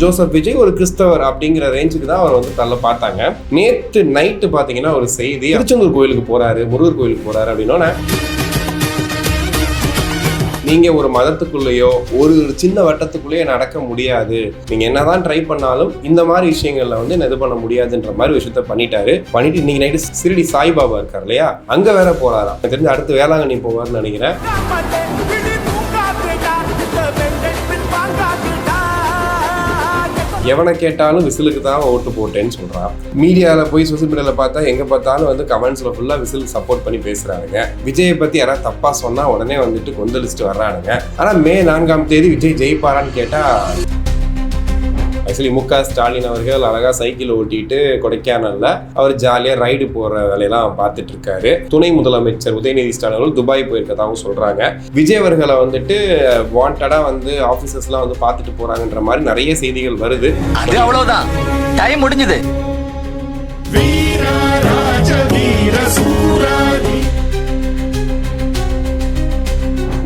Joseph Vijay ஒரு கிறிஸ்தவர் அப்படிங்கிற ரேஞ்சுக்கு தான் அவர் வந்து தள்ள பார்த்தாங்க. நேற்று நைட்டு பார்த்தீங்கன்னா ஒரு செய்தி, திருச்செந்தூர் கோயிலுக்கு போறாரு, முருகர் கோயிலுக்கு போறாரு அப்படின்னா, நீங்க ஒரு மதத்துக்குள்ளேயோ ஒரு சின்ன வட்டத்துக்குள்ளேயே நடக்க முடியாது, நீங்க என்னதான் ட்ரை பண்ணாலும் இந்த மாதிரி விஷயங்கள்ல வந்து இது பண்ண முடியாதுன்ற மாதிரி விஷயத்த பண்ணிட்டு இன்னைக்கு நைட்டு சிறுடி சாய்பாபா இருக்கார் இல்லையா, அங்க வேற போறாராம். தெரிஞ்சு அடுத்து வேளாங்கண்ணி போவார்னு நினைக்கிறேன். எவனை கேட்டாலும் விசிலுக்கு தான் ஓட்டு போட்டேன்னு சொல்றான். மீடியாவில் போய் சோசியல் மீடியாவில் பார்த்தா எங்கே பார்த்தாலும் வந்து கமெண்ட்ஸில் ஃபுல்லாக விசிலுக்கு சப்போர்ட் பண்ணி பேசுகிறானுங்க. விஜயை பற்றி யாராவது தப்பாக சொன்னால் உடனே வந்துட்டு கொந்தளிச்சுட்டு வர்றானுங்க. ஆனால் மே 4ஆம் தேதி விஜய் ஜெயிப்பாரான்னு கேட்டால், ஆக்சுவலி முக ஸ்டாலின் அவர்கள் அழகா சைக்கிள் ஓட்டிட்டு கொடைக்கானல்ல அவர் ஜாலியா ரைடு போற வேலையெல்லாம் பார்த்துட்டு இருக்காரு. துணை முதலமைச்சர் உதயநிதி ஸ்டாலின் அவர்கள் துபாய் போயிருக்கதாகவும் சொல்றாங்க. விஜய் அவர்களை வந்துட்டு வாண்டடா வந்து ஆபீசர்ஸ்லாம் வந்து பார்த்துட்டு போறாங்கன்ற மாதிரி நிறைய செய்திகள் வருது. அது அவ்வளவுதான், டைம் முடிஞ்சது.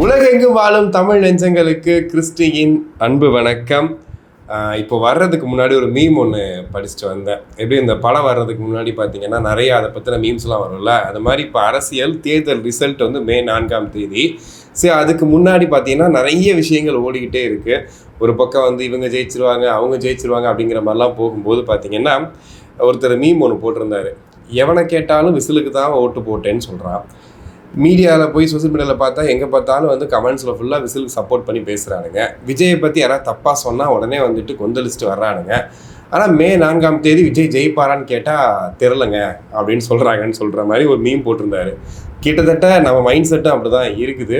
உலகெங்கும் வாழும் தமிழ் நெஞ்சங்களுக்கு கிறிஸ்டியின் அன்பு வணக்கம். இப்போ வர்றதுக்கு முன்னாடி ஒரு மீம் ஒன்று படிச்சுட்டு வந்தேன். எப்படி இந்த படம் வர்றதுக்கு முன்னாடி பார்த்தீங்கன்னா நிறைய அதை பற்றின மீம்ஸ்லாம் வரும்ல, அது மாதிரி இப்போ அரசியல் தேர்தல் ரிசல்ட் வந்து மே 4ஆம் தேதி. சரி, அதுக்கு முன்னாடி பார்த்தீங்கன்னா நிறைய விஷயங்கள் ஓடிக்கிட்டே இருக்குது. ஒரு பக்கம் வந்து இவங்க ஜெயிச்சிருவாங்க, அவங்க ஜெயிச்சிருவாங்க அப்படிங்கிற மாதிரிலாம் போகும்போது பார்த்தீங்கன்னா ஒருத்தர் மீம் ஒன்று போட்டிருந்தாரு. எவனை கேட்டாலும் விசிலுக்கு தான் ஓட்டு போட்டேன்னு சொல்கிறான். மீடியாவில் போய் சோசியல் மீடியாவில் பார்த்தா எங்கே பார்த்தாலும் வந்து கமெண்ட்ஸில் ஃபுல்லாக விசிலுக்கு சப்போர்ட் பண்ணி பேசுகிறானுங்க. விஜயை பற்றி யாராவது தப்பாக சொன்னால் உடனே வந்துட்டு கொந்தளிச்சுட்டு வர்றானுங்க. ஆனால் மே 4ஆம் தேதி விஜய் ஜெயிப்பாரான்னு கேட்டால் தெரிலங்க அப்படின்னு சொல்கிறாங்கன்னு சொல்கிற மாதிரி ஒரு மீம் போட்டிருந்தாரு. கிட்டத்தட்ட நம்ம மைண்ட் செட்டும் அப்படி தான் இருக்குது.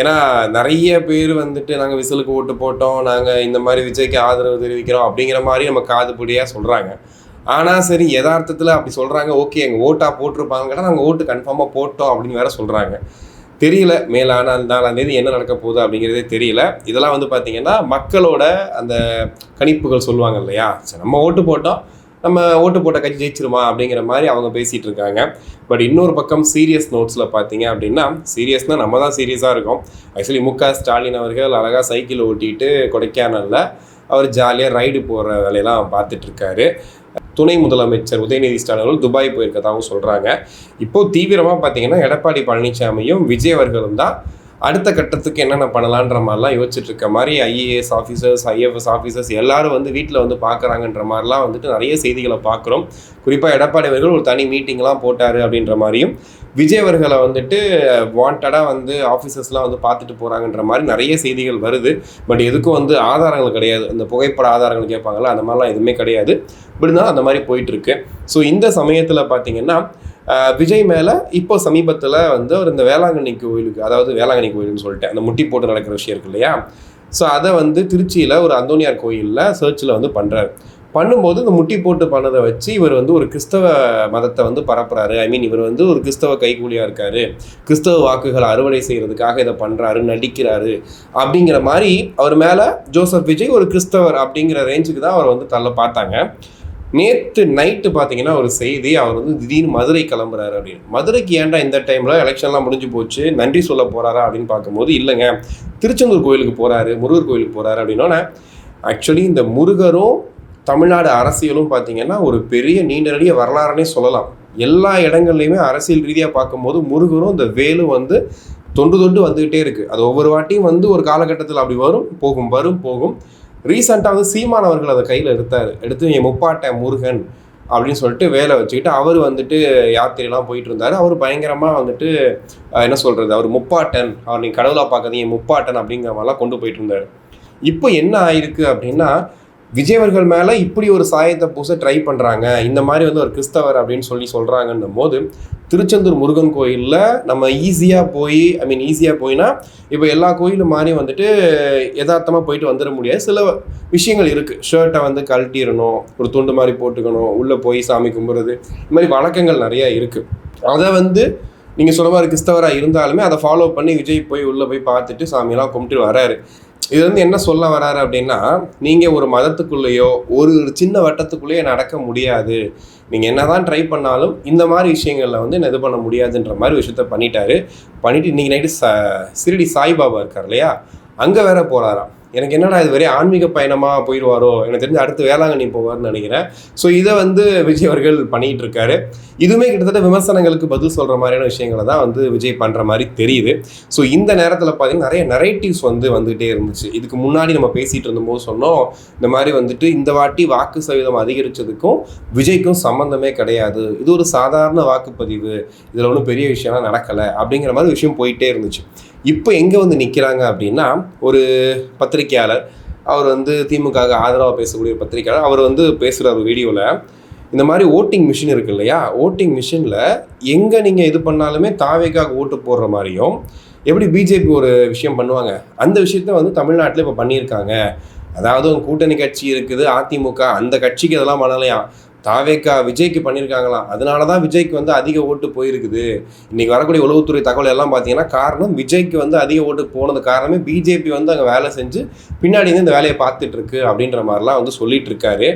ஏன்னா நிறைய பேர் வந்துட்டு நாங்கள் விசிலுக்கு ஓட்டு போட்டோம், நாங்கள் இந்த மாதிரி விஜய்க்கு ஆதரவு தெரிவிக்கிறோம் அப்படிங்கிற மாதிரி நம்ம காதுபடியாக சொல்கிறாங்க. ஆனால் சரி, யதார்த்தத்தில் அப்படி சொல்கிறாங்க. ஓகே, எங்கள் ஓட்டாக போட்டிருப்பாங்க கேட்டால் நாங்கள் ஓட்டு கன்ஃபார்மாக போட்டோம் அப்படின்னு வேற சொல்கிறாங்க. தெரியல மே 4ஆம் தேதி என்ன நடக்க போகுது அப்படிங்கிறதே தெரியல. இதெல்லாம் வந்து பார்த்திங்கன்னா மக்களோட அந்த கணிப்புகள் சொல்லுவாங்க இல்லையா, சரி நம்ம ஓட்டு போட்டோம், நம்ம ஓட்டு போட்ட கட்சி ஜெயிச்சிருமா அப்படிங்கிற மாதிரி அவங்க பேசிகிட்டு இருக்காங்க. பட் இன்னொரு பக்கம் சீரியஸ் நோட்ஸில் பார்த்தீங்க அப்படின்னா, சீரியஸ்னால் நம்ம தான் சீரியஸாக இருக்கோம். ஆக்சுவலி முக ஸ்டாலின் அவர்கள் அழகாக சைக்கிள் ஓட்டிட்டு கொடைக்கானலில் அவர் ஜாலியாக ரைடு போகிற வேலையெல்லாம் பார்த்துட்டு இருக்காரு. துணை முதலமைச்சர் உதயநிதி ஸ்டாலின் அவர்கள் துபாய் போயிருக்கதாகவும் சொல்கிறாங்க. இப்போது தீவிரமாக பார்த்தீங்கன்னா எடப்பாடி பழனிசாமியும் விஜய் அவர்களும் தான் அடுத்த கட்டத்துக்கு என்னென்ன பண்ணலான்ற மாதிரிலாம் யோசிச்சுட்டு இருக்க மாதிரி ஐஏஎஸ் ஆஃபீஸர்ஸ், ஐஎஃப்எஸ் ஆஃபீஸர்ஸ் எல்லாரும் வந்து வீட்டில் வந்து பார்க்குறாங்கன்ற மாதிரிலாம் வந்துட்டு நிறைய செய்திகளை பார்க்குறோம். குறிப்பாக எடப்பாடி அவர்கள் ஒரு தனி மீட்டிங்லாம் போட்டார் அப்படின்ற மாதிரியும், விஜய் அவர்களை வந்துட்டு வாண்டடாக வந்து ஆஃபீஸர்ஸ்லாம் வந்து பார்த்துட்டு போகிறாங்கன்ற மாதிரி நிறைய செய்திகள் வருது. பட் எதுக்கும் வந்து ஆதாரங்கள் கிடையாது. அந்த புகைப்பட ஆதாரங்கள் கேட்பாங்கள்ல, அந்த மாதிரிலாம் எதுவுமே கிடையாது. இப்படி தான் அந்த மாதிரி போயிட்டுருக்கு. ஸோ இந்த சமயத்தில் பார்த்தீங்கன்னா விஜய் மேலே இப்போ சமீபத்தில் வந்து அவர் இந்த வேளாங்கண்ணி கோயிலுக்கு, அதாவது வேளாங்கண்ணி கோயிலுன்னு சொல்லிட்டு அந்த முட்டி போட்டு நடக்கிற விஷயம் இருக்கு இல்லையா, ஸோ அதை வந்து திருச்சியில் ஒரு அந்தோனியார் கோயிலில் சர்ச்சில் வந்து பண்ணும்போது இந்த முட்டி போட்டு பண்ணதை வச்சு இவர் வந்து ஒரு கிறிஸ்தவ மதத்தை வந்து பரப்புறாரு. இவர் வந்து ஒரு கிறிஸ்தவ கைகூலியாக இருக்காரு, கிறிஸ்தவ வாக்குகளை அறுவடை செய்கிறதுக்காக இதை பண்ணுறாரு, நடிக்கிறாரு அப்படிங்கிற மாதிரி அவர் மேலே ஜோசப் விஜய் ஒரு கிறிஸ்தவர் அப்படிங்கிற ரேஞ்சுக்கு தான் அவர் வந்து தள்ள பார்த்தாங்க. நேற்று நைட்டு பார்த்தீங்கன்னா ஒரு செய்தி, அவர் வந்து திடீர்னு மதுரை கிளம்புறாரு அப்படின்னு. மதுரைக்கு ஏன்டா இந்த டைமில் எலெக்ஷன்லாம் முடிஞ்சு போச்சு, நன்றி சொல்ல போகிறாரா அப்படின்னு பார்க்கும்போது, இல்லைங்க திருச்செந்தூர் கோயிலுக்கு போகிறாரு, முருகர் கோயிலுக்கு போகிறாரு அப்படின்னோன்னே, ஆக்சுவலி இந்த முருகரும் தமிழ்நாடு அரசியலும் பார்த்தீங்கன்னா ஒரு பெரிய நீண்ட நெடிய வரலாறுனே சொல்லலாம். எல்லா இடங்கள்லையுமே அரசியல் ரீதியாக பார்க்கும்போது முருகரும் இந்த வேலும் வந்து தொண்டு வந்துக்கிட்டே இருக்குது. அது ஒவ்வொரு வாட்டியும் வந்து ஒரு காலகட்டத்தில் அப்படி போகும். ரீசெண்டாக வந்து சீமான் அவர்கள் அதை கையில் எடுத்து என் முப்பாட்டன் முருகன் அப்படின்னு சொல்லிட்டு வேலை வச்சுக்கிட்டு அவர் வந்துட்டு யாத்திரையெல்லாம் போயிட்டு இருந்தார். அவர் பயங்கரமாக வந்துட்டு என்ன சொல்கிறது, அவர் முப்பாட்டன், அவர் நீங்கள் கடவுளாக பார்க்காதீங்க முப்பாட்டன் அப்படிங்கிற மாதிரிலாம் கொண்டு போயிட்டு இருந்தார். இப்போ என்ன ஆயிருக்கு அப்படின்னா, விஜய் அவர்கள் மேலே இப்படி ஒரு சாயத்தை பூச ட்ரை பண்ணுறாங்க, இந்த மாதிரி வந்து ஒரு கிறிஸ்தவர் அப்படின்னு சொல்கிறாங்கன்னும் போது, திருச்செந்தூர் முருகன் கோயிலில் நம்ம ஈஸியாக போயினா இப்போ எல்லா கோயிலும் மாதிரி வந்துட்டு யதார்த்தமாக போயிட்டு வந்துட முடியாது. சில விஷயங்கள் இருக்குது. ஷர்ட்டை வந்து கழட்டிடணும், ஒரு துண்டு மாதிரி போட்டுக்கணும், உள்ளே போய் சாமி கும்பிட்றது, இந்த மாதிரி வழக்கங்கள் நிறையா இருக்குது. அதை வந்து நீங்கள் சொல்ல மாதிரி கிறிஸ்தவராக இருந்தாலுமே அதை ஃபாலோ பண்ணி விஜய் போய் உள்ளே போய் பார்த்துட்டு சாமியெல்லாம் கும்பிட்டு வராரு. இது வந்து என்ன சொல்ல வராரு அப்படின்னா, நீங்கள் ஒரு மதத்துக்குள்ளேயோ ஒரு சின்ன வட்டத்துக்குள்ளேயே நடக்க முடியாது, நீங்கள் என்ன தான் ட்ரை பண்ணாலும் இந்த மாதிரி விஷயங்களில் வந்து இது பண்ண முடியாதுன்ற மாதிரி விஷயத்த பண்ணிட்டு இன்னைக்கு நைட்டு சிறுடி சாய்பாபா இருக்கார் இல்லையா, அங்கே வேற போகிறாராம். எனக்கு என்னடா இது வெறும் ஆன்மீக பயணமாக போயிடுவாரோ, எனக்கு தெரிஞ்சு அடுத்து வேளாங்கண்ணி போவார்னு நினைக்கிறேன். ஸோ இதை வந்து விஜய் அவர்கள் பண்ணிகிட்டு இருக்காரு. இதுவுமே கிட்டத்தட்ட விமர்சனங்களுக்கு பதில் சொல்கிற மாதிரியான விஷயங்களை தான் வந்து விஜய் பண்ணுற மாதிரி தெரியுது. ஸோ இந்த நேரத்தில் பார்த்தீங்கன்னா நிறைய நரேட்டிவ்ஸ் வந்துகிட்டே இருந்துச்சு. இதுக்கு முன்னாடி நம்ம பேசிகிட்டு இருந்தபோது சொன்னோம், இந்த மாதிரி வந்துட்டு இந்த வாட்டி வாக்கு சதவீதம் அதிகரித்ததுக்கும் விஜய்க்கும் சம்மந்தமே கிடையாது, இது ஒரு சாதாரண வாக்குப்பதிவு, இதில் ஒன்றும் பெரிய விஷயம்லாம் நடக்கலை அப்படிங்கிற மாதிரி விஷயம் போயிட்டே இருந்துச்சு. இப்போ எங்கே வந்து நிற்கிறாங்க அப்படின்னா, ஒரு பத்திரிகையாளர், அவர் வந்து திமுகவுக்கு ஆதரவாக பேசக்கூடிய பத்திரிகையாளர், அவர் வந்து பேசுகிற ஒரு வீடியோவில் இந்த மாதிரி ஓட்டிங் மிஷின் இருக்குது இல்லையா, ஓட்டிங் மிஷினில் எங்கே நீங்கள் இது பண்ணாலுமே தாவேக்காக ஓட்டு போடுற மாதிரியும் எப்படி பிஜேபி ஒரு விஷயம் பண்ணுவாங்க, அந்த விஷயத்த வந்து தமிழ்நாட்டில் இப்போ பண்ணியிருக்காங்க. அதாவது கூட்டணி கட்சி இருக்குது அதிமுக, அந்த கட்சிக்கு இதெல்லாம் பண்ணலையா, தாவேக்கா விஜய்க்கு பண்ணியிருக்காங்களாம். அதனால தான் விஜய்க்கு வந்து அதிக ஓட்டு போயிருக்குது. இன்றைக்கி வரக்கூடிய உளவுத்துறை தகவல் எல்லாம் பார்த்தீங்கன்னா காரணம் விஜய்க்கு வந்து அதிக ஓட்டு போனது காரணமே பிஜேபி வந்து அங்கே வேலை செஞ்சு பின்னாடி வந்து இந்த வேலையை பார்த்துட்ருக்கு அப்படின்ற மாதிரிலாம் வந்து சொல்லிட்டு இருக்காரு.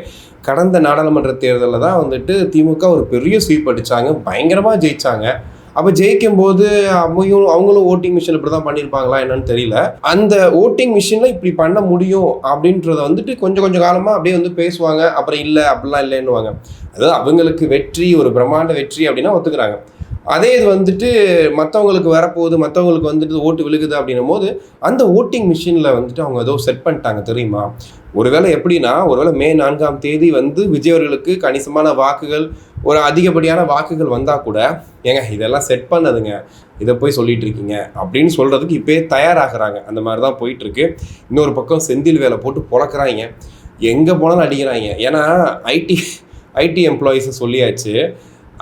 கடந்த நாடாளுமன்ற தேர்தலில் தான் வந்துட்டு திமுக ஒரு பெரிய ஸ்வீப் அடித்தாங்க, பயங்கரமாக ஜெயித்தாங்க. அப்போ ஜெயிக்கும் போது அவங்களும் ஓட்டிங் மிஷின் இப்படி தான் பண்ணியிருப்பாங்களா என்னன்னு தெரியல. அந்த ஓட்டிங் மிஷினில் இப்படி பண்ண முடியும் அப்படின்றத வந்துட்டு கொஞ்சம் காலமாக அப்படியே வந்து பேசுவாங்க. அப்புறம் இல்லை அப்படிலாம் இல்லைன்னுவாங்க. அதாவது அவங்களுக்கு வெற்றி ஒரு பிரம்மாண்ட வெற்றி அப்படின்னா ஒத்துக்கிறாங்க. அதே இது வந்துட்டு மற்றவங்களுக்கு வரப்போகுது, மற்றவங்களுக்கு வந்துட்டு ஓட்டு விழுகுது அப்படின்னும் போது அந்த ஓட்டிங் மிஷினில் வந்துட்டு அவங்க ஏதோ செட் பண்ணிட்டாங்க தெரியுமா. ஒருவேளை எப்படின்னா, ஒருவேளை மே 4ஆம் தேதி வந்து விஜய் அவர்களுக்கு கணிசமான வாக்குகள், ஒரு அதிகப்படியான வாக்குகள் வந்தால் கூட, ஏங்க இதெல்லாம் செட் பண்ணதுங்க, இதை போய் சொல்லிட்டு இருக்கீங்க அப்படின்னு சொல்கிறதுக்கு இப்போயே தயாராகிறாங்க. அந்த மாதிரி தான் போயிட்டுருக்கு. இன்னொரு பக்கம் செந்தில் வேலை போட்டு பொழக்கிறாங்க, எங்கே போனாலும் அடிக்கிறாங்க. ஏன்னா ஐடி எம்ப்ளாயீஸை சொல்லியாச்சு,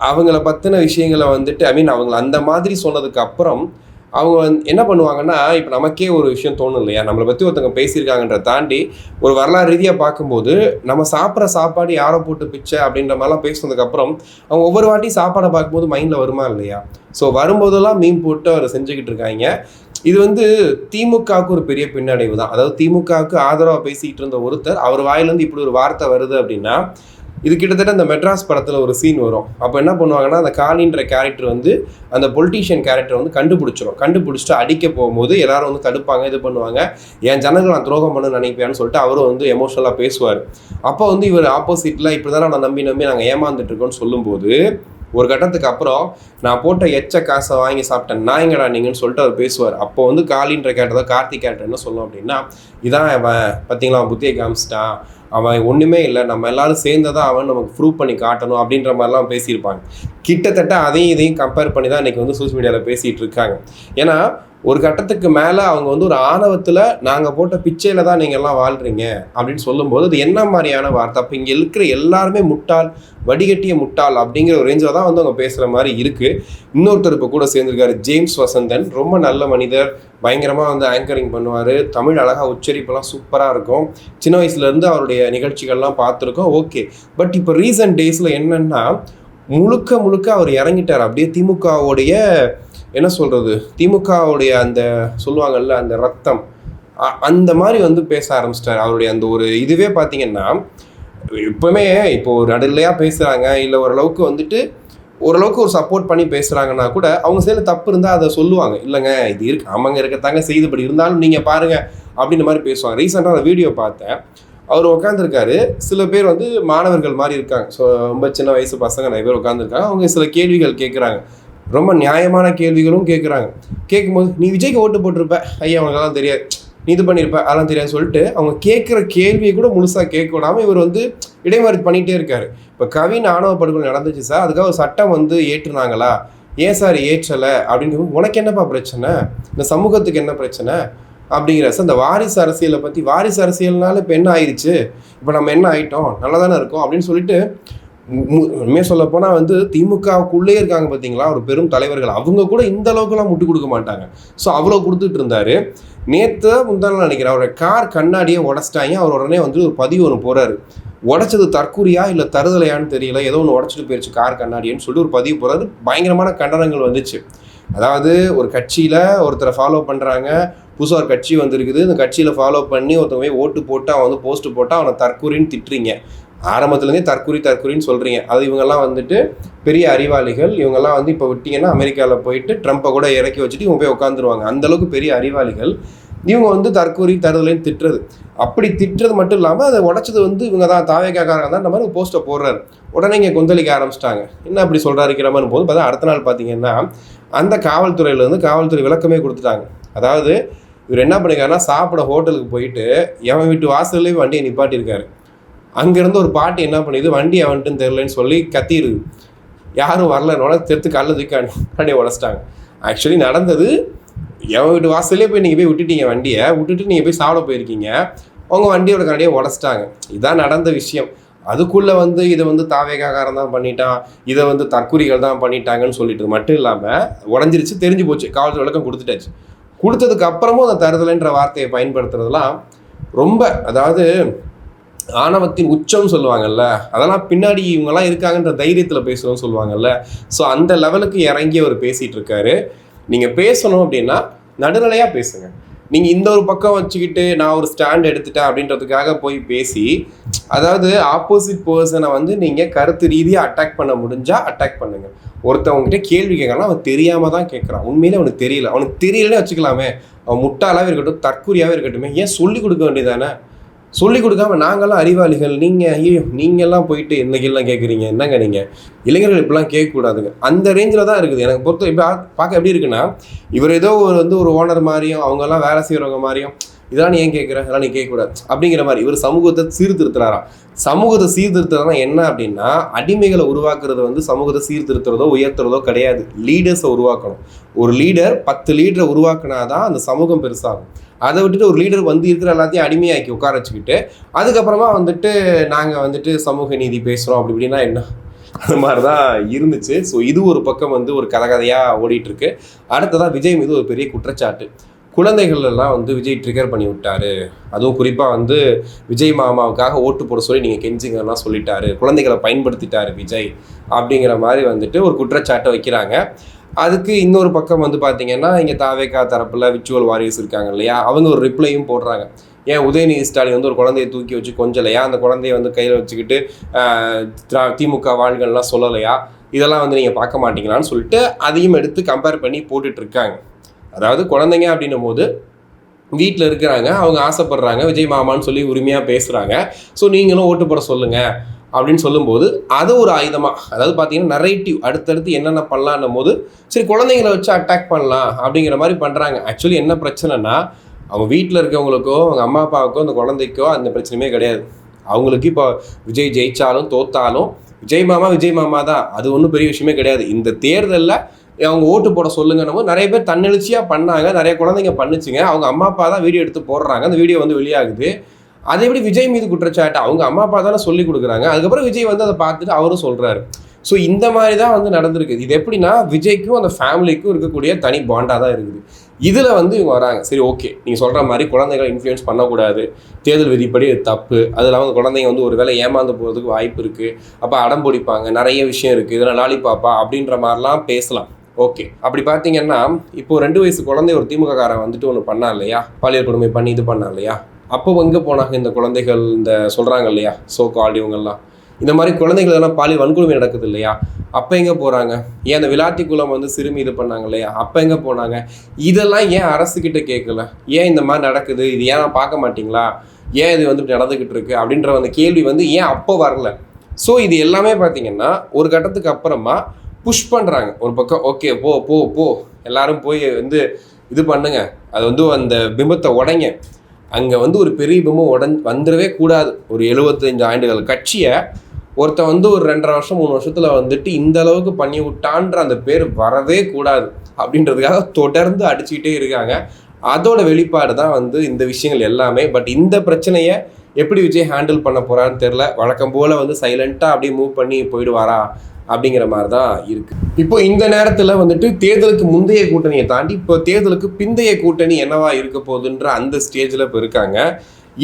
அவங்கள பற்றின விஷயங்களை வந்துட்டு அவங்கள அந்த மாதிரி சொன்னதுக்கு அப்புறம் அவங்க என்ன பண்ணுவாங்கன்னா, இப்போ நமக்கே ஒரு விஷயம் தோணும் இல்லையா, நம்மளை பற்றி ஒருத்தவங்க பேசியிருக்காங்கன்ற தாண்டி ஒரு வரலாறு ரீதியாக பார்க்கும்போது நம்ம சாப்பிட்ற சாப்பாடு யாரை போட்டு பிச்சை அப்படின்ற மாதிரிலாம் பேசுனதுக்கப்புறம் அவங்க ஒவ்வொரு வாட்டியும் சாப்பாடை பார்க்கும்போது மைண்டில் வருமா இல்லையா. ஸோ வரும்போதெல்லாம் மீன் போட்டு அவர் செஞ்சுக்கிட்டு இருக்காங்க. இது வந்து திமுகவுக்கு ஒரு பெரிய பின்னடைவு தான். அதாவது திமுகவுக்கு ஆதரவாக பேசிக்கிட்டு இருந்த ஒருத்தர், அவர் வாயிலேருந்து இப்படி ஒரு வார்த்தை வருது அப்படின்னா, இது கிட்டத்தட்ட இந்த மெட்ராஸ் படத்தில் ஒரு சீன் வரும். அப்போ என்ன பண்ணுவாங்கன்னா, அந்த காளின்ற கேரக்டர் வந்து அந்த பொலிட்டீஷியன் கேரக்டர் வந்து கண்டுபிடிச்சிட்டு அடிக்க போகும்போது எல்லாரும் வந்து தடுப்பாங்க, இது பண்ணுவாங்க, என் ஜனங்கள் நான் துரோகம் பண்ண நினைப்பேன்னு சொல்லிட்டு அவரும் வந்து எமோஷனலாக பேசுவார். அப்போ வந்து இவர் ஆப்போசிட்டில் இப்படி தான் நான் நம்பி நாங்கள் ஏமாந்துட்டு இருக்கோன்னு சொல்லும்போது, ஒரு கட்டத்துக்கு அப்புறம் நான் போட்ட எச்ச காசை வாங்கி சாப்பிட்டேன் நான் எங்கடா நீங்கன்னு சொல்லிட்டு அவர் பேசுவார். அப்போ வந்து காளின்ற கேரக்டர், கார்த்திக் கேரக்டர் என்ன சொல்லும் அப்படின்னா, இதான் அவன் பார்த்தீங்களா அவன் புத்தியை காமிச்சிட்டான், அவன் ஒன்றுமே இல்லை, நம்ம எல்லாரும் சேர்ந்ததான் அவன் நமக்கு ப்ரூவ் பண்ணி காட்டணும் அப்படின்ற மாதிரிலாம் பேசியிருப்பாங்க. கிட்டத்தட்ட அதையும் இதையும் கம்பேர் பண்ணி தான் இன்றைக்கி வந்து சோஷியல் மீடியாவில் பேசிகிட்டு இருக்காங்க. ஏன்னா ஒரு கட்டத்துக்கு மேலே அவங்க வந்து ஒரு ஆணவத்தில் நாங்கள் போட்ட பிச்சையில் தான் நீங்கள் எல்லாம் வாழ்கிறீங்க அப்படின்னு சொல்லும்போது அது என்ன மாதிரியான வார்த்தை. அப்போ இங்கே இருக்கிற எல்லாருமே முட்டாள், வடிகட்டிய முட்டாள் அப்படிங்கிற ஒரு ரேஞ்சில் தான் வந்து அவங்க பேசுகிற மாதிரி இருக்குது. இன்னொருத்தர் இப்போ கூட சேர்ந்துருக்காரு, ஜேம்ஸ் வசந்தன், ரொம்ப நல்ல மனிதர், பயங்கரமாக வந்து ஆங்கரிங் பண்ணுவார், தமிழ் அழகாக உச்சரிப்பெல்லாம் சூப்பராக இருக்கும், சின்ன வயசுலேருந்து அவருடைய நிகழ்ச்சிகள்லாம் பார்த்துருக்கோம். ஓகே, பட் இப்போ ரீசன்ட் டேஸில் என்னென்னா முழுக்க அவர் இறங்கிட்டார். அப்படியே திமுகவுடைய என்ன சொல்கிறது, திமுகவுடைய அந்த சொல்லுவாங்கள்ல அந்த ரத்தம், அந்த மாதிரி வந்து பேச ஆரம்பிச்சிட்டார். அவருடைய அந்த ஒரு இதுவே பார்த்தீங்கன்னா இப்போவுமே இப்போ ஒரு நடுநிலையாக பேசுகிறாங்க, இல்லை ஓரளவுக்கு வந்துட்டு ஓரளவுக்கு ஒரு சப்போர்ட் பண்ணி பேசுகிறாங்கன்னா கூட அவங்க சைடில் தப்பு இருந்தால் அதை சொல்லுவாங்க, இல்லைங்க இது இருக்கு, ஆமாங்க இருக்கத்தாங்க செய்துபடி இருந்தாலும் நீங்கள் பாருங்கள் அப்படின்ற மாதிரி பேசுவாங்க. ரீசெண்டாக அந்த வீடியோ பார்த்தேன், அவர் உட்காந்துருக்காரு, சில பேர் வந்து மாணவர்கள் மாதிரி இருக்காங்க, ஸோ ரொம்ப சின்ன வயசு பசங்க நிறைய பேர் உட்காந்துருக்காங்க. அவங்க சில கேள்விகள் கேட்குறாங்க, ரொம்ப நியாயமான கேள்விகளும் கேட்குறாங்க. கேட்கும்போது நீ விஜய்க்கு ஓட்டு போட்டிருப்ப, ஐயா அவனுக்கெல்லாம் தெரியாது, நீ இது பண்ணியிருப்ப, அதெல்லாம் தெரியாது சொல்லிட்டு அவங்க கேட்குற கேள்வியை கூட முழுசாக கேட்க விடாமல் இவர் வந்து இடைமறி பண்ணிகிட்டே இருக்காரு. இப்போ கவின் ஆணவ படுகொலை நடந்துச்சு சார், அதுக்காக ஒரு சட்டம் வந்து ஏற்றுனாங்களா, ஏன் சார் ஏற்றலை அப்படின்னு, உனக்கு என்னப்பா பிரச்சனை, இந்த சமூகத்துக்கு என்ன பிரச்சனை அப்படிங்கிற சார். இந்த வாரிசு அரசியலை பற்றி, வாரிசு அரசியல்னால இப்போ என்ன ஆயிடுச்சு, இப்போ நம்ம என்ன ஆகிட்டோம், நல்லா தானே இருக்கோம் அப்படின்னு சொல்லிட்டு உண்மையாக சொல்ல போனால் வந்து திமுகவுக்குள்ளே இருக்காங்க பார்த்தீங்களா ஒரு பெரும் தலைவர்கள், அவங்க கூட இந்த அளவுக்குலாம் முட்டு கொடுக்க மாட்டாங்க. ஸோ அவ்வளோ கொடுத்துட்டு இருந்தார். நேற்று முந்தான நினைக்கிறேன், அவரோட கார் கண்ணாடியே உடச்சிட்டாங்க. அவர் உடனே வந்து ஒரு பதிவு ஒன்று போகிறாரு, உடச்சது தற்கூரியா இல்லை தருதலையான்னு தெரியல, ஏதோ ஒன்று உடச்சிட்டு போயிடுச்சு கார் கண்ணாடின்னு சொல்லிட்டு ஒரு பதிவு போகிறாரு. பயங்கரமான கண்டனங்கள் வந்துச்சு. அதாவது ஒரு கட்சியில் ஒருத்தரை ஃபாலோ பண்ணுறாங்க, புதுசாக ஒரு கட்சி வந்துருக்குது, இந்த கட்சியில் ஃபாலோ பண்ணி ஒருத்தவங்க ஓட்டு போட்டு அவன் வந்து போஸ்ட்டு போட்டால் அவனை தற்கூரின்னு திட்டுறீங்க, ஆரம்பத்துலேருந்தே தற்கூரின்னு சொல்கிறீங்க. அது இவங்கெல்லாம் வந்துட்டு பெரிய அறிவாளிகள், இவங்கெல்லாம் வந்து இப்போ விட்டிங்கன்னா அமெரிக்காவில் போயிட்டு ட்ரம்ப்பை கூட இறக்கி வச்சுட்டு இவங்க போய் உட்காந்துருவாங்க, அந்தளவுக்கு பெரிய அறிவாளிகள். இவங்க வந்து தற்கூரி தருதலைன்னு திட்டுறது. அப்படி திட்டுறது மட்டும் இல்லாமல் அதை உடச்சது வந்து இவங்க தான் தாவேக்காரங்க தான் இந்த மாதிரி போஸ்ட்டை போடுறாரு. உடனே இங்கே கொந்தளிக்க ஆரம்பிச்சிட்டாங்க. என்ன அப்படி சொல்கிறாருக்கிற மாதிரி போது பார்த்தா அடுத்த நாள் பார்த்தீங்கன்னா அந்த காவல்துறையிலேருந்து காவல்துறை விளக்கமே கொடுத்துட்டாங்க. அதாவது இவர் என்ன பண்ணிருக்காருன்னா சாப்பிட ஹோட்டலுக்கு போயிட்டு எவன் வீட்டு வாசல்லேயே வண்டியை நிப்பாட்டியிருக்காரு. அங்கேருந்து ஒரு பாட்டி என்ன பண்ணிடுது, வண்டி அவன்ட்டுன்னு தெரிலன்னு சொல்லி கத்திடுது. யாரும் வரலன்னோட தெருத்து கல்ல தூக்கி உடச்சிட்டாங்க. ஆக்சுவலி நடந்தது, எவன் வீட்டு வாசல்லே போய் நீங்கள் போய் விட்டுட்டீங்க, வண்டியை விட்டுட்டு நீங்கள் போய் சாப்பிட போயிருக்கீங்க, உங்கள் வண்டியோட கடையை உடச்சிட்டாங்க. இதுதான் நடந்த விஷயம். அதுக்குள்ளே வந்து இதை வந்து தாவேகாரன் தான் பண்ணிட்டான், இதை வந்து தற்கூரிகள் தான் பண்ணிட்டாங்கன்னு சொல்லிட்டு மட்டும் இல்லாமல் உடஞ்சிருச்சு, தெரிஞ்சு போச்சு, காவல்துறை விளக்கம் கொடுத்துட்டாச்சு. கொடுத்ததுக்கு அப்புறமும் அந்த தருதலைன்ற வார்த்தையை பயன்படுத்துறதுலாம் ரொம்ப, அதாவது ஆணவத்தின் உச்சம் சொல்லுவாங்கல்ல, அதெல்லாம் பின்னாடி இவங்கெல்லாம் இருக்காங்கன்ற தைரியத்தில் பேசணும்னு சொல்லுவாங்கல்ல. ஸோ அந்த லெவலுக்கு இறங்கி அவர் பேசிகிட்டு இருக்காரு. நீங்கள் பேசணும் அப்படின்னா நடுநிலையாக பேசுங்க. நீங்கள் இந்த ஒரு பக்கம் வச்சுக்கிட்டு நான் ஒரு ஸ்டாண்ட் எடுத்துட்டேன் அப்படின்றதுக்காக போய் பேசி, அதாவது ஆப்போசிட் பர்சனை வந்து நீங்கள் கருத்து ரீதியாக அட்டாக் பண்ண முடிஞ்சால் அட்டாக் பண்ணுங்கள். ஒருத்தவங்ககிட்ட கேள்வி கேட்கலாம், அவன் தெரியாமல் தான் கேட்குறான், உண்மையிலே அவனுக்கு தெரியல, அவனுக்கு தெரியலன்னு வச்சுக்கலாமே, அவன் முட்டாளாகவே இருக்கட்டும், தற்கூரியாகவே இருக்கட்டுமே, ஏன் சொல்லிக் கொடுக்க வேண்டியதானே? சொல்லிக் கொடுக்காம நாங்கள்லாம் அறிவாளிகள், நீங்கள் ஐயோ நீங்கள்லாம் போயிட்டு என்னைக்கெல்லாம் கேட்குறீங்க, என்னங்க நீங்கள் இளைஞர்கள் இப்படிலாம் கேட்கக்கூடாதுங்க. அந்த ரேஞ்சில் தான் இருக்குது. எனக்கு பொறுத்த இப்போ பார்க்க எப்படி இருக்குன்னா, இவர் ஏதோ ஒரு ஓனர் மாதிரியும் அவங்கெல்லாம் வேலை செய்கிறவங்க மாதிரியும் இதெல்லாம் நீ ஏன் கேட்குற, அதெல்லாம் நீ கேட்கக்கூடாது அப்படிங்கிற மாதிரி இவர் சமூகத்தை சீர்திருத்துறாராம். சமூகத்தை சீர்திருத்துறதுனா என்ன அப்படின்னா, அடிமைகளை உருவாக்குறது வந்து சமூகத்தை சீர்திருத்துறதோ உயர்த்துறதோ கிடையாது, லீடர்ஸை உருவாக்கணும். ஒரு லீடர் 10 லீடரை உருவாக்குனாதான் அந்த சமூகம் பெருசாகும். அதை விட்டுட்டு ஒரு லீடர் வந்து இருக்கிற எல்லாத்தையும் அடிமையாக்கி உட்கார வச்சுக்கிட்டு அதுக்கப்புறமா வந்துட்டு நாங்கள் வந்துட்டு சமூக நீதி பேசுகிறோம் அப்படி இப்படின்னா என்ன, அந்த மாதிரி தான் இருந்துச்சு. ஸோ இது ஒரு பக்கம் வந்து ஒரு கதையாக ஓடிட்டுருக்கு. அடுத்ததான் விஜய் மீது ஒரு பெரிய குற்றச்சாட்டு. குழந்தைகள் எல்லாம் வந்து விஜய் ட்ரிகர் பண்ணி விட்டாரு, அதுவும் குறிப்பாக வந்து விஜய் மாமாவுக்காக ஓட்டு போட சொல்லி நீங்கள் கெஞ்சிங்கலாம் சொல்லிட்டாரு, குழந்தைகளை பயன்படுத்திட்டாரு விஜய் அப்படிங்கிற மாதிரி வந்துட்டு ஒரு குற்றச்சாட்டை வைக்கிறாங்க. அதுக்கு இன்னொரு பக்கம் வந்து பார்த்தீங்கன்னா இங்கே தாவேகா தரப்பில் விர்ச்சுவல் வாரியர்ஸ் இருக்காங்க இல்லையா, அவங்க ஒரு ரிப்ளையும் போடுறாங்க. ஏன் உதயநிதி ஸ்டாலின் வந்து ஒரு குழந்தையை தூக்கி வச்சு கொஞ்சலையா, அந்த குழந்தைய வந்து கையில் வச்சுக்கிட்டு திமுக வாழ்கள்லாம் சொல்லலையா, இதெல்லாம் வந்து நீங்கள் பார்க்க மாட்டீங்களான்னு சொல்லிட்டு அதையும் எடுத்து கம்பேர் பண்ணி போட்டுட்ருக்காங்க. அதாவது குழந்தைங்க அப்படின்னும் போது வீட்டில் இருக்கிறாங்க, அவங்க ஆசைப்படுறாங்க, விஜய் மாமான்னு சொல்லி உரிமையாக பேசுகிறாங்க, ஸோ நீங்களும் ஓட்டு போட சொல்லுங்கள் அப்படின்னு சொல்லும்போது அது ஒரு ஆயுதமாக, அதாவது பார்த்தீங்கன்னா நரேட்டிவ் அடுத்தடுத்து என்னென்ன பண்ணலான்னும் போது சரி குழந்தைங்களை வச்சு அட்டாக் பண்ணலாம் அப்படிங்கிற மாதிரி பண்ணுறாங்க. ஆக்சுவலி என்ன பிரச்சனைனா, அவங்க வீட்டில் இருக்கவங்களுக்கோ அவங்க அம்மா அப்பாவுக்கோ அந்த குழந்தைக்கோ அந்த பிரச்சனையுமே கிடையாது. அவங்களுக்கு இப்போ விஜய் ஜெயித்தாலும் தோத்தாலும் விஜய் மாமா தான், அது ஒன்றும் பெரிய விஷயமே கிடையாது. இந்த தேர்தலில் அவங்க ஓட்டு போட சொல்லுங்கன்னு நிறைய பேர் தன்னெழுச்சியாக பண்ணாங்க, நிறைய குழந்தைங்க பண்ணுச்சுங்க. அவங்க அம்மா அப்பா தான் வீடியோ எடுத்து போடுறாங்க, அந்த வீடியோ வந்து வெளியாகுது. அதை எப்படி விஜய் மீது குற்றச்சாட்டு, அவங்க அம்மா அப்பா தானே சொல்லி கொடுக்குறாங்க, அதுக்கப்புறம் விஜய் வந்து அதை பார்த்துட்டு அவரும் சொல்கிறாரு. ஸோ இந்த மாதிரி தான் வந்து நடந்திருக்கு. இது எப்படின்னா விஜய்க்கும் அந்த ஃபேமிலிக்கும் இருக்கக்கூடிய தனி பாண்டாக தான் இருக்குது. இதில் வந்து இவங்க வராங்க, சரி ஓகே நீங்கள் சொல்கிற மாதிரி குழந்தைகளை இன்ஃப்ளூயன்ஸ் பண்ணக்கூடாது, தேர்தல் விதிப்படி தப்பு, அது இல்லாமல் அந்த குழந்தைங்க வந்து ஒரு வேளை ஏமாந்து போகிறதுக்கு வாய்ப்பு இருக்குது, அப்போ அடம் பிடிப்பாங்க, நிறைய விஷயம் இருக்குது, இதெல்லாம் லாலிபாப்பா அப்படின்ற மாதிரிலாம் பேசலாம். ஓகே, அப்படி பார்த்தீங்கன்னா இப்போது 2 வயசு குழந்தை ஒரு திமுக காரன் வந்துட்டு ஒன்று பண்ணா இல்லையா, பாலியல் கொடுமை பண்ணி இது பண்ணா இல்லையா, அப்போ எங்கே போனாங்க இந்த குழந்தைகள்? இந்த சொல்கிறாங்க இல்லையா சோ கால்டு இவங்கெல்லாம், இந்த மாதிரி குழந்தைகள் எல்லாம் பாலியல் வன்கொடுமை நடக்குது இல்லையா, அப்போ எங்கே போகிறாங்க? ஏன் அந்த விளாத்திக்குளம் வந்து சிறுமி இது பண்ணாங்க இல்லையா, அப்போ எங்கே போனாங்க? இதெல்லாம் ஏன் அரசுக்கிட்ட கேட்கல? ஏன் இந்த மாதிரி நடக்குது, இது ஏன் பார்க்க மாட்டிங்களா, ஏன் இது வந்து நடந்துக்கிட்டு இருக்கு அப்படின்ற அந்த கேள்வி வந்து ஏன் அப்போ வரல? ஸோ இது எல்லாமே பார்த்தீங்கன்னா ஒரு கட்டத்துக்கு அப்புறமா புஷ் பண்ணுறாங்க. ஒரு பக்கம் ஓகே போ போ போ எல்லாரும் போய் வந்து இது பண்ணுங்க, அது வந்து அந்த பிம்பத்தை உடைங்க, அங்கே வந்து ஒரு பெரிய பிம்பம் வந்துடவே கூடாது. ஒரு 75 ஆண்டுகள் கட்சியை ஒருத்தன் வந்து ஒரு 2.5 வருஷம் 3 வருஷத்தில் வந்துட்டு இந்த அளவுக்கு பண்ணி விட்டான்ற அந்த பேர் வரவே கூடாது அப்படின்றதுக்காக தொடர்ந்து அடிச்சுக்கிட்டே இருக்காங்க. அதோட வெளிப்பாடு தான் வந்து இந்த விஷயங்கள் எல்லாமே. பட் இந்த பிரச்சனையை எப்படி விஜய் ஹேண்டில் பண்ண போகிறான்னு தெரில. வழக்கம் போல் வந்து சைலண்ட்டாக அப்படியே மூவ் பண்ணி போயிடுவாரா அப்படிங்கிற மாதிரி தான் இருக்குது. இப்போ இந்த நேரத்தில் வந்துட்டு தேர்தலுக்கு முந்தைய கூட்டணியை தாண்டி இப்போ தேர்தலுக்கு பிந்தைய கூட்டணி என்னவா இருக்க போகுதுன்ற அந்த ஸ்டேஜில் இப்போ இருக்காங்க.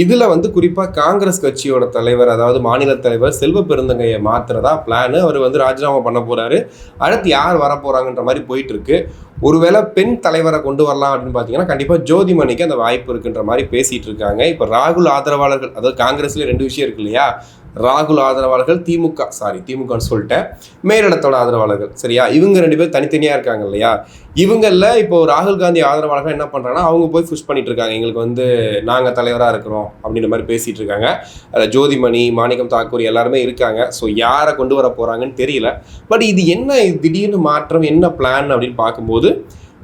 இதில் வந்து குறிப்பாக காங்கிரஸ் கட்சியோட தலைவர், அதாவது மாநில தலைவர் செல்வ பெருந்தகையை மாற்றுறதா பிளானு. அவர் வந்து ராஜினாமா பண்ண போகிறாரு. அடுத்து யார் வரப்போகிறாங்கன்ற மாதிரி போயிட்டுருக்கு. ஒருவேளை பெண் தலைவரை கொண்டு வரலாம் அப்படின்னு பார்த்தீங்கன்னா கண்டிப்பாக ஜோதிமணிக்கு அந்த வாய்ப்பு இருக்குன்ற மாதிரி பேசிகிட்டு இருக்காங்க. இப்போ ராகுல் ஆதரவாளர்கள், அதாவது காங்கிரஸ்லேயே 2 விஷயம் இருக்கு இல்லையா, ராகுல் ஆதரவாளர்கள், திமுகன்னு சொல்லிட்டேன், மேலிடத்தோட ஆதரவாளர்கள், சரியா, இவங்க 2 பேர் தனித்தனியாக இருக்காங்க இல்லையா. இவங்களில் இப்போ ராகுல் காந்தி ஆதரவாளர்கள் என்ன பண்ணுறாங்கன்னா அவங்க போய் புஷ் பண்ணிட்டு இருக்காங்க, எங்களுக்கு வந்து நாங்கள் தலைவராக இருக்கிறோம் அப்படின்ற மாதிரி பேசிகிட்டு இருக்காங்க. அதில் ஜோதிமணி, மாணிக்கம் தாக்கூர் எல்லாருமே இருக்காங்க. ஸோ யாரை கொண்டு வர போகிறாங்கன்னு தெரியல. பட் இது என்ன திடீர்னு மாற்றம், என்ன பிளான் அப்படின்னு பார்க்கும்போது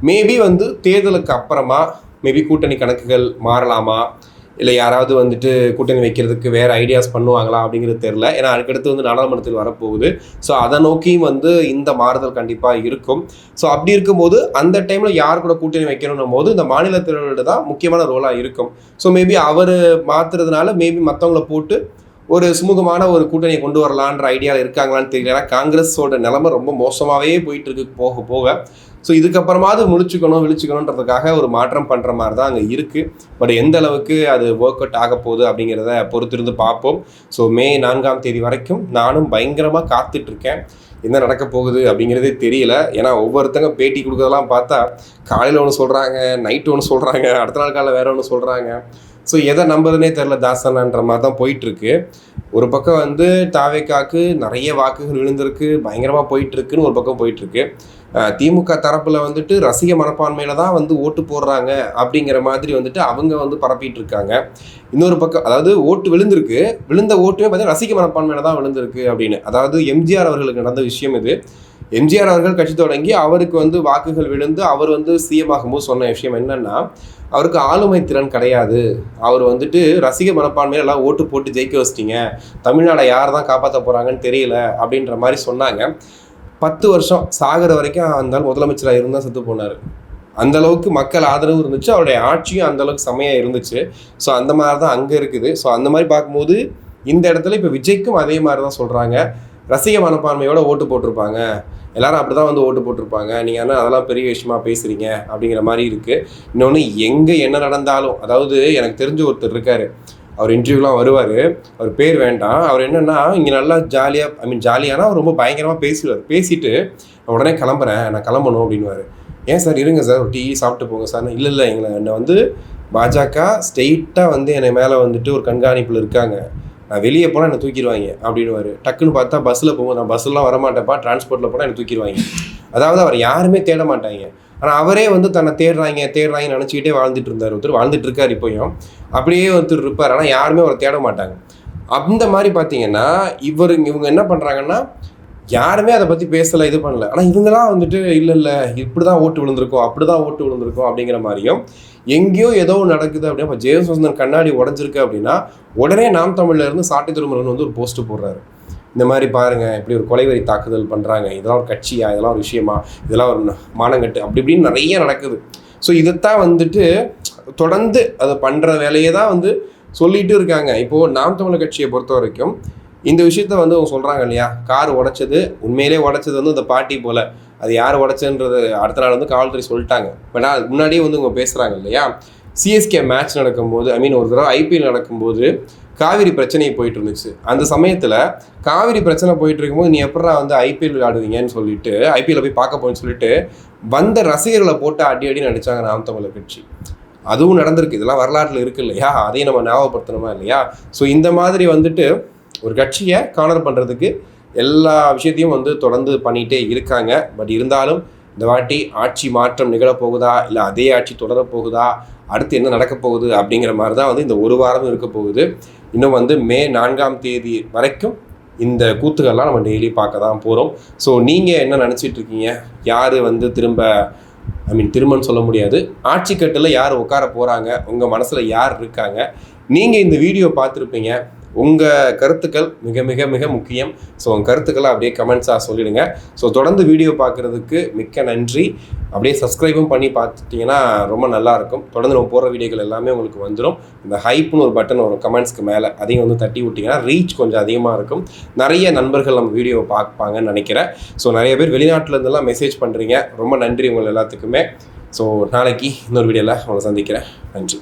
மேபி வந்து தேர்தலுக்கு அப்புறமா மேபி கூட்டணி கணக்குகள் மாறலாமா, இல்லை யாராவது வந்துட்டு கூட்டணி வைக்கிறதுக்கு வேறு ஐடியாஸ் பண்ணுவாங்களா அப்படிங்கிறது தெரில. ஏன்னா அதுக்கடுத்து வந்து நாடாளுமன்றத்தில் வரப்போகுது. ஸோ அதை நோக்கியும் வந்து இந்த மாறுதல் கண்டிப்பாக இருக்கும். ஸோ அப்படி இருக்கும்போது அந்த டைமில் யார் கூட கூட்டணி வைக்கணும்னும் போது இந்த மாநில தலைவர்களோட தான் முக்கியமான ரோலாக இருக்கும். ஸோ மேபி அவர் மாற்றுறதுனால மேபி மற்றவங்கள போட்டு ஒரு சுமூகமான ஒரு கூட்டணியை கொண்டு வரலான்ற ஐடியாவில் இருக்காங்களான்னு தெரியல. ஏன்னா காங்கிரஸோட நிலைமை ரொம்ப மோசமாகவே போயிட்டு இருக்கு போக போக. ஸோ இதுக்கப்புறமாவது விழிச்சுக்கணுன்றதுக்காக ஒரு மாற்றம் பண்ணுற மாதிரி தான் அங்கே இருக்குது. பட் எந்த அளவுக்கு அது ஒர்க் அவுட் ஆக போகுது அப்படிங்கிறத பொறுத்திருந்து பார்ப்போம். ஸோ மே 4ஆம் தேதி வரைக்கும் நானும் பயங்கரமாக காத்துட்ருக்கேன். என்ன நடக்க போகுது அப்படிங்கிறதே தெரியல. ஏன்னா ஒவ்வொருத்தங்க பேட்டி கொடுக்குறதெல்லாம் பார்த்தா காலையில் ஒன்று சொல்கிறாங்க, நைட்டு ஒன்று சொல்கிறாங்க, அடுத்த நாள் காலையில் வேறு ஒன்று சொல்கிறாங்க. ஸோ எதை நம்புறதுனே தெரில தாசனான்ற மாதிரி தான் போயிட்டுருக்கு. ஒரு பக்கம் வந்து தாவேக்காக்கு நிறைய வாக்குகள் விழுந்திருக்கு, பயங்கரமாக போயிட்டுருக்குன்னு ஒரு பக்கம் போயிட்டுருக்கு. திமுக தரப்பில் வந்துட்டு ரசிக மனப்பான்மையில் தான் வந்து ஓட்டு போடுறாங்க அப்படிங்கிற மாதிரி வந்துட்டு அவங்க வந்து பரப்பிட்டு இருக்காங்க. இன்னொரு பக்கம் அதாவது ஓட்டு விழுந்த ஓட்டுமே பார்த்தீங்கன்னா ரசிக மனப்பான்மையில் தான் விழுந்திருக்கு அப்படின்னு. அதாவது எம்ஜிஆர் அவர்களுக்கு நடந்த விஷயம் இது. எம்ஜிஆர் அவர்கள் கட்சி தொடங்கி அவருக்கு வந்து வாக்குகள் விழுந்து அவர் வந்து சிஎம் ஆகும்போது சொன்ன விஷயம் என்னன்னா, அவருக்கு ஆளுமை திறன் கிடையாது, அவர் வந்துட்டு ரசிக மனப்பான்மையில் எல்லாம் ஓட்டு போட்டு ஜெயிக்க வச்சிட்டிங்க, தமிழ்நாடை யார் தான் காப்பாற்ற போகிறாங்கன்னு தெரியல அப்படின்ற மாதிரி சொன்னாங்க. 10 வருஷம் சாகிற வரைக்கும் அந்த முதலமைச்சராக இருந்தால் செத்து போனார். அந்தளவுக்கு மக்கள் ஆதரவு இருந்துச்சு, அவருடைய ஆட்சியும் அந்தளவுக்கு செமையாக இருந்துச்சு. ஸோ அந்த மாதிரி தான் அங்கே இருக்குது. ஸோ அந்த மாதிரி பார்க்கும்போது இந்த இடத்துல இப்போ விஜய்க்கும் அதே மாதிரி தான் சொல்கிறாங்க, ரசிக மனப்பான்மையோட ஓட்டு போட்டிருப்பாங்க, எல்லாரும் அப்படி தான் வந்து ஓட்டு போட்டிருப்பாங்க, நீங்கள் ஆனால் அதெல்லாம் பெரிய விஷயமா பேசுகிறீங்க அப்படிங்கிற மாதிரி இருக்குது. இன்னொன்று எங்கே என்ன நடந்தாலும், அதாவது எனக்கு தெரிஞ்ச ஒருத்தர் இருக்கார், அவர் இன்டர்வியூலாம் வருவார், அவர் பேர் வேண்டாம், அவர் என்னென்னா இங்கே நல்லா ஜாலியானா அவர் ரொம்ப பயங்கரமாக பேசுவார். பேசிட்டு நான் உடனே நான் கிளம்பணும் அப்படின்வார். ஏன் சார் இருங்க சார் ஒரு டீ சாப்பிட்டு போங்க சார். இல்லை என்னை வந்து பாஜக ஸ்ட்ரெயிட்டாக வந்து என்னை மேலே வந்துட்டு ஒரு கண்காணிப்பில் இருக்காங்க, நான் வெளியே போனால் என்னை தூக்கிடுவாங்க அப்படின்வாரு. டக்குன்னு பார்த்தா பஸ்ஸில் போகும்போது நான் பஸ்ஸெலாம் வரமாட்டேன்ப்பா, டிரான்ஸ்போர்ட்டில் போனால் என்னை தூக்கிடுவாங்க. அதாவது அவர் யாருமே தேட மாட்டாங்க, ஆனால் அவரே வந்து தன்னை தேடுறாங்கன்னு நினச்சிக்கிட்டே வாழ்ந்துட்டு இருந்தார். ஒருத்தர் வாழ்ந்துட்டு இருக்கார் இப்போயும், அப்படியே ஒருத்தர் இருப்பார், ஆனால் யாருமே அவரை தேட மாட்டாங்க. அந்த மாதிரி பார்த்தீங்கன்னா இவங்க என்ன பண்ணுறாங்கன்னா யாருமே அதை பற்றி பேசலை, இது பண்ணல, ஆனால் இவங்களாம் வந்துட்டு இல்லை இப்படி தான் ஓட்டு விழுந்திருக்கோம், அப்படி தான் ஓட்டு விழுந்திருக்கோம் அப்படிங்கிற மாதிரியும் எங்கேயோ ஏதோ நடக்குது அப்படின்னா. இப்போ ஜெயவர்தன் கண்ணாடி உடஞ்சிருக்கு அப்படின்னா உடனே நாம் தமிழ்ல இருந்து சாட்டை திருமுருகன் வந்து ஒரு போஸ்ட் போடுறாரு, இந்த மாதிரி பாருங்கள் இப்படி ஒரு கொலைவரி தாக்குதல் பண்ணுறாங்க, இதெல்லாம் ஒரு கட்சியா, இதெல்லாம் ஒரு விஷயமா, இதெல்லாம் ஒரு மானங்கட்டு அப்படி இப்படின்னு நிறைய நடக்குது. ஸோ இதைத்தான் வந்துட்டு தொடர்ந்து அதை பண்ணுற வேலையை தான் வந்து சொல்லிட்டு இருக்காங்க. இப்போது நாம் தமிழர் கட்சியை பொறுத்த வரைக்கும் இந்த விஷயத்த வந்து அவங்க சொல்கிறாங்க இல்லையா, கார் உடைச்சது உண்மையிலே உடைச்சது வந்து இந்த பாட்டி போல், அது யார் உடைச்சன்றது அடுத்த நாள் வந்து காவல்துறை சொல்லிட்டாங்க. பட் அதுக்கு முன்னாடியே வந்து அவங்க பேசுகிறாங்க இல்லையா. சிஎஸ்கே மேட்ச் நடக்கும்போது ஒரு தடவை ஐபிஎல் நடக்கும்போது காவிரி பிரச்சனை போயிட்டு இருந்துச்சு. அந்த சமயத்தில் காவிரி பிரச்சனை போயிட்டு இருக்கும்போது நீ எப்படா வந்து ஐபிஎல் விளையாடுவீங்கன்னு சொல்லிட்டு ஐபிஎல்ல போய் பார்க்க போன்னு சொல்லிட்டு வந்த ரசிகர்களை போட்டு அடி நடிச்சாங்க நாம் தமிழர் கட்சி. அதுவும் நடந்திருக்கு, இதெல்லாம் வரலாற்றில் இருக்கு இல்லையா, அதையும் நம்ம ஞாபகப்படுத்தணுமா இல்லையா. ஸோ இந்த மாதிரி வந்துட்டு ஒரு கட்சியை கார்னர் பண்ணுறதுக்கு எல்லா விஷயத்தையும் வந்து தொடர்ந்து பண்ணிகிட்டே இருக்காங்க. பட் இருந்தாலும் இந்த வாட்டி ஆட்சி மாற்றம் நிகழப்போகுதா, இல்லை அதே ஆட்சி தொடரப்போகுதா, அடுத்து என்ன நடக்க போகுது அப்படிங்கிற மாதிரி தான் வந்து இந்த ஒரு வாரம் இருக்க போகுது. இன்னும் வந்து மே 4ஆம் தேதி வரைக்கும் இந்த கூத்துக்கள்லாம் நம்ம டெய்லி பார்க்க தான் போகிறோம். ஸோ நீங்கள் என்ன நினச்சிட்டு இருக்கீங்க, யார் வந்து திரும்பன்னு சொல்ல முடியாது, ஆட்சி கட்டில் யார் உட்கார போகிறாங்க, உங்கள் மனசில் யார் இருக்காங்க, நீங்கள் இந்த வீடியோ பார்த்துருப்பீங்க, உங்கள் கருத்துக்கள் மிக மிக மிக முக்கியம். ஸோ உங்கள் கருத்துக்களை அப்படியே கமெண்ட்ஸாக சொல்லிடுங்க. ஸோ தொடர்ந்து வீடியோ பார்க்குறதுக்கு மிக்க நன்றி. அப்படியே சப்ஸ்கிரைபும் பண்ணி பார்த்துட்டிங்கன்னா ரொம்ப நல்லாயிருக்கும். தொடர்ந்து நம்ம போகிற வீடியோக்கள் எல்லாமே உங்களுக்கு வந்துடும். இந்த ஹைப்னு ஒரு பட்டன் வரும் கமெண்ட்ஸ்க்கு மேலே, அதையும் வந்து தட்டி விட்டிங்கன்னா ரீச் கொஞ்சம் அதிகமாக இருக்கும். நிறைய நண்பர்கள் நம்ம வீடியோவை பார்ப்பாங்கன்னு நினைக்கிறேன். ஸோ நிறைய பேர் வெளிநாட்டிலேருந்துலாம் மெசேஜ் பண்ணுறீங்க, ரொம்ப நன்றி உங்கள் எல்லாத்துக்குமே. ஸோ நாளைக்கு இன்னொரு வீடியோவில் உங்களை சந்திக்கிறேன். நன்றி.